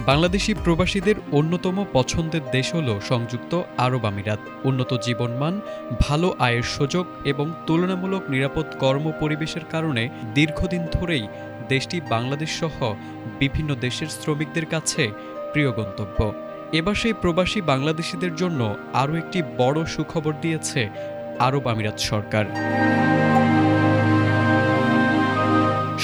বাংলাদেশি প্রবাসীদের অন্যতম পছন্দের দেশ হল সংযুক্ত আরব আমিরাত। উন্নত জীবনমান, ভালো আয়ের সুযোগ এবং তুলনামূলক নিরাপদ কর্মপরিবেশের কারণে দীর্ঘদিন ধরেই দেশটি বাংলাদেশ সহ বিভিন্ন দেশের শ্রমিকদের কাছে প্রিয় গন্তব্য। এবার সেই প্রবাসী বাংলাদেশিদের জন্য আরও একটি বড় সুখবর দিয়েছে আরব আমিরাত সরকার।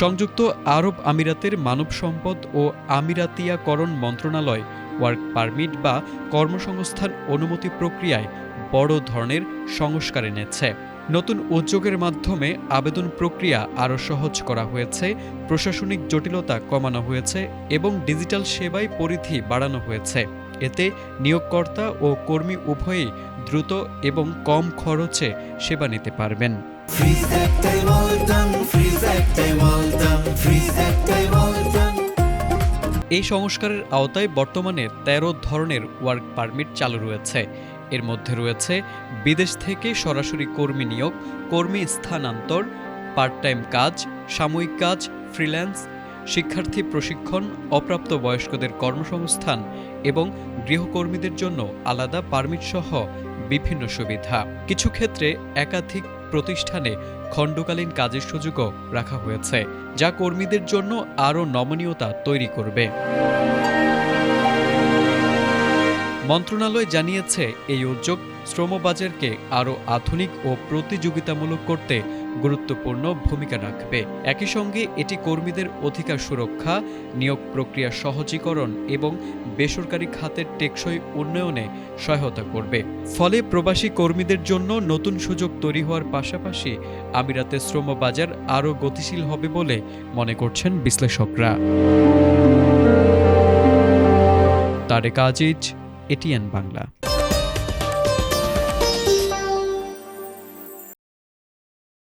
সংযুক্ত আরব আমিরাতের মানব সম্পদ ও আমিরাতিয়াকরণ মন্ত্রণালয় ওয়ার্ক পারমিট বা কর্মসংস্থান অনুমতি প্রক্রিয়ায় বড় ধরনের সংস্কার এনেছে। নতুন উদ্যোগের মাধ্যমে আবেদন প্রক্রিয়া আরও সহজ করা হয়েছে, প্রশাসনিক জটিলতা কমানো হয়েছে এবং ডিজিটাল সেবায় পরিধি বাড়ানো হয়েছে। এতে নিয়োগকর্তা ও কর্মী উভয়েই দ্রুত এবং কম খরচে সেবা নিতে পারবেন। এই সংস্কারের আওতায় বর্তমানে ১৩ ধরনের ওয়ার্ক পারমিট চালু রয়েছে। এর মধ্যে রয়েছে বিদেশ থেকে সরাসরি কর্মী নিয়োগ, কর্মী স্থানান্তর, পার্ট টাইম কাজ, সাময়িক কাজ, ফ্রিল্যান্স, শিক্ষার্থী প্রশিক্ষণ, অপ্রাপ্ত বয়স্কদের কর্মসংস্থান এবং গৃহকর্মীদের জন্য আলাদা পারমিট সহ বিভিন্ন সুবিধা। কিছু ক্ষেত্রে একাধিক প্রতিষ্ঠানে খণ্ডকালীন কাজের সুযোগও রাখা হয়েছে, যা কর্মীদের জন্য আরও নমনীয়তা তৈরি করবে। মন্ত্রণালয় জানিয়েছে, এই উদ্যোগ শ্রমবাজারকে আরও আধুনিক ও প্রতিযোগিতামূলক করতে গুরুত্বপূর্ণ ভূমিকা রাখবে। একই সঙ্গে এটি কর্মীদের অধিকার সুরক্ষা, নিয়োগ প্রক্রিয়া সহজীকরণ এবং বেসরকারি খাতের টেকসই উন্নয়নে সহায়তা করবে। ফলে প্রবাসী কর্মীদের জন্য নতুন সুযোগ তৈরি হওয়ার পাশাপাশি আমিরাতের শ্রমবাজার আরও গতিশীল হবে বলে মনে করছেন বিশ্লেষকরা। তারেক আজিজ, এটিএন বাংলা।